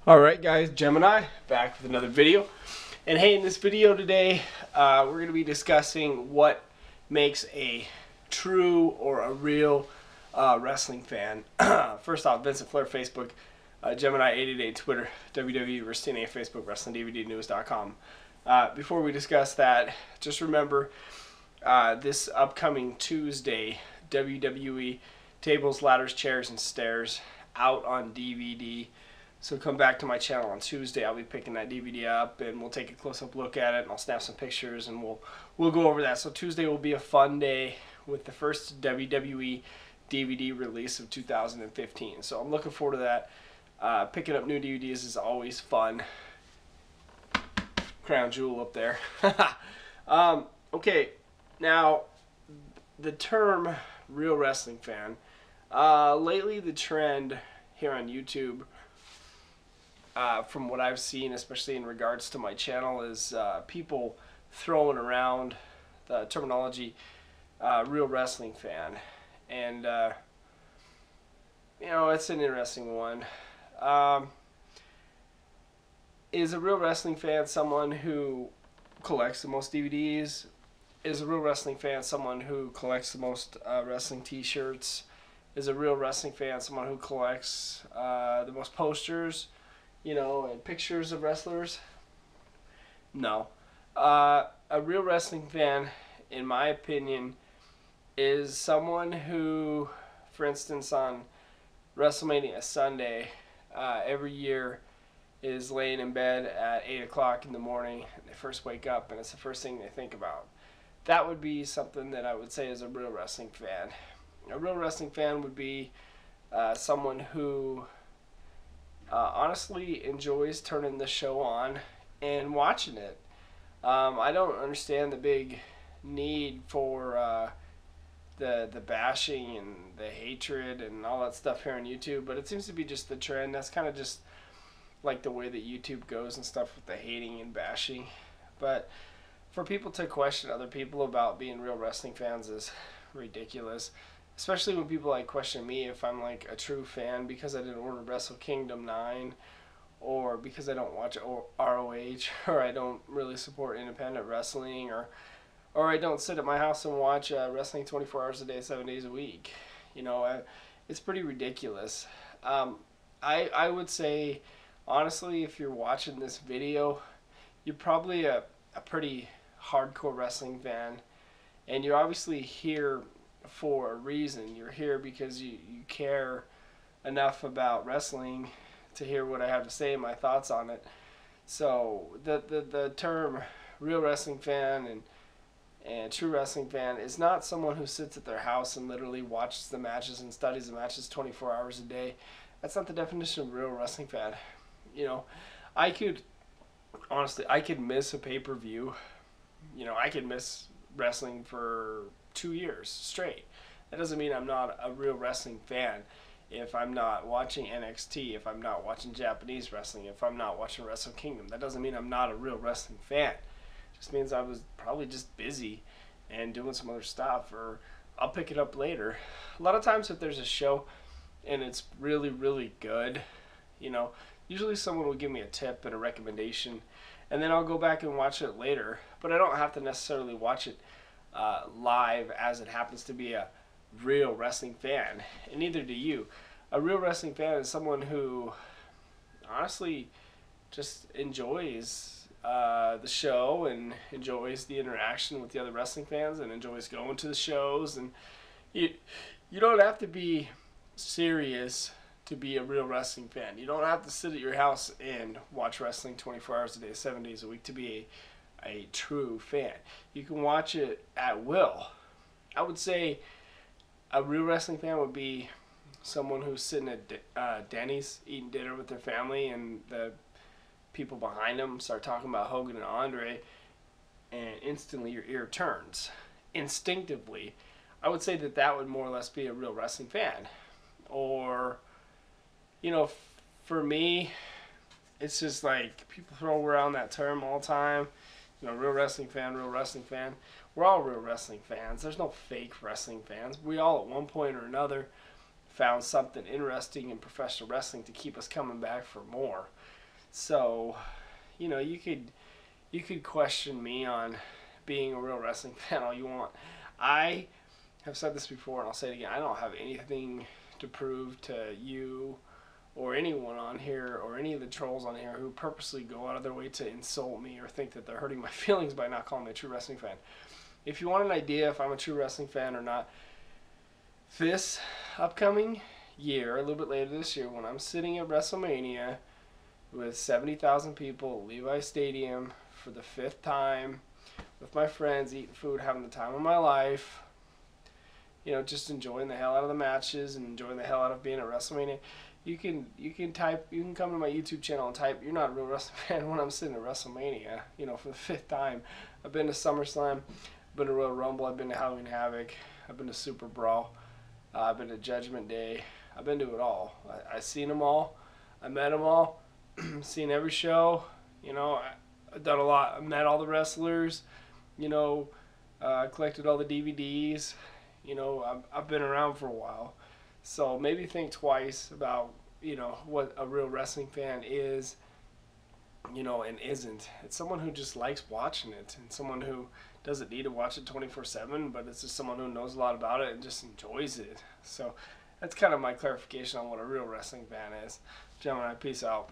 Alright guys, Gemini, back with another video. And hey, in this video today, we're going to be discussing what makes a true or a real wrestling fan. First off, Vincent Flair, Facebook, Gemini888, Twitter, WWE, Restini, Facebook, WrestlingDVDnews.com. Before we discuss that, just remember this upcoming Tuesday, WWE Tables, Ladders, Chairs, and Stairs out on DVD. So come back to my channel on Tuesday. I'll be picking that DVD up and we'll take a close-up look at it and I'll snap some pictures and we'll go over that. So Tuesday will be a fun day with the first WWE DVD release of 2015. So I'm looking forward to that. Picking up new DVDs is always fun. Crown jewel up there. Okay, now the term real wrestling fan. Lately the trend here on YouTube, from what I've seen, especially in regards to my channel, is people throwing around the terminology real wrestling fan. And, you know, it's an interesting one. Is a real wrestling fan someone who collects the most DVDs? Is a real wrestling fan someone who collects the most wrestling t-shirts? Is a real wrestling fan someone who collects the most posters, you know, and pictures of wrestlers? No. A real wrestling fan, in my opinion, is someone who, for instance, on WrestleMania Sunday, every year is laying in bed at 8 o'clock in the morning and they first wake up and it's the first thing they think about. That would be something that I would say is a real wrestling fan. A real wrestling fan would be someone who honestly enjoys turning the show on and watching it. I don't understand the big need for the bashing and the hatred and all that stuff here on YouTube, but it seems to be just the trend. That's kind of just like the way that YouTube goes and stuff, with the hating and bashing. But for people to question other people about being real wrestling fans is ridiculous. Especially when people like question me if I'm like a true fan because I didn't order Wrestle Kingdom 9, or because I don't watch ROH, or I don't really support independent wrestling, or I don't sit at my house and watch wrestling 24 hours a day, 7 days a week. You know, it's pretty ridiculous. I would say, honestly, if you're watching this video, you're probably a pretty hardcore wrestling fan, and you're obviously here for a reason. You're here because you care enough about wrestling to hear what I have to say and my thoughts on it. So the term real wrestling fan and true wrestling fan is not someone who sits at their house and literally watches the matches and studies the matches 24 hours a day. That's not the definition of real wrestling fan. You know, I could miss a pay-per-view. You know, I could miss wrestling for 2 years straight. That doesn't mean I'm not a real wrestling fan. If I'm not watching NXT, if I'm not watching Japanese wrestling, if I'm not watching Wrestle Kingdom, that doesn't mean I'm not a real wrestling fan. It just means I was probably just busy and doing some other stuff, or I'll pick it up later. A lot of times if there's a show and it's really, really good, you know, usually someone will give me a tip and a recommendation, and then I'll go back and watch it later. But I don't have to necessarily watch it live as it happens to be a real wrestling fan, and neither do you. A real wrestling fan is someone who honestly just enjoys the show and enjoys the interaction with the other wrestling fans and enjoys going to the shows. And you don't have to be serious to be a real wrestling fan. You don't have to sit at your house and watch wrestling 24 hours a day, 7 days a week to be a true fan. You can watch it at will. I would say a real wrestling fan would be someone who's sitting at Denny's eating dinner with their family, and the people behind them start talking about Hogan and Andre, and instantly your ear turns. Instinctively, I would say that would more or less be a real wrestling fan. Or, you know, for me, it's just like people throw around that term all the time. You know, real wrestling fan, real wrestling fan. We're all real wrestling fans. There's no fake wrestling fans. We all at one point or another found something interesting in professional wrestling to keep us coming back for more. So, you know, you could question me on being a real wrestling fan all you want. I have said this before and I'll say it again. I don't have anything to prove to you or anyone on here or any of the trolls on here who purposely go out of their way to insult me or think that they're hurting my feelings by not calling me a true wrestling fan. If you want an idea if I'm a true wrestling fan or not, this upcoming year, a little bit later this year, when I'm sitting at WrestleMania with 70,000 people, Levi Stadium, for the 5th time, with my friends, eating food, having the time of my life, you know, just enjoying the hell out of the matches and enjoying the hell out of being at WrestleMania. You can come to my YouTube channel and type "You're not a real wrestling fan" when I'm sitting at WrestleMania, you know, for the 5th time. I've been to SummerSlam, I've been to Royal Rumble, I've been to Halloween Havoc, I've been to Super Brawl, I've been to Judgment Day, I've been to it all. I've seen them all, I met them all, seen every show, you know, I've done a lot, I met all the wrestlers, you know, collected all the DVDs, you know, I've been around for a while. So maybe think twice about, you know, what a real wrestling fan is, you know, and isn't. It's someone who just likes watching it and someone who doesn't need to watch it 24/7, but it's just someone who knows a lot about it and just enjoys it. So that's kind of my clarification on what a real wrestling fan is. Gentlemen, peace out.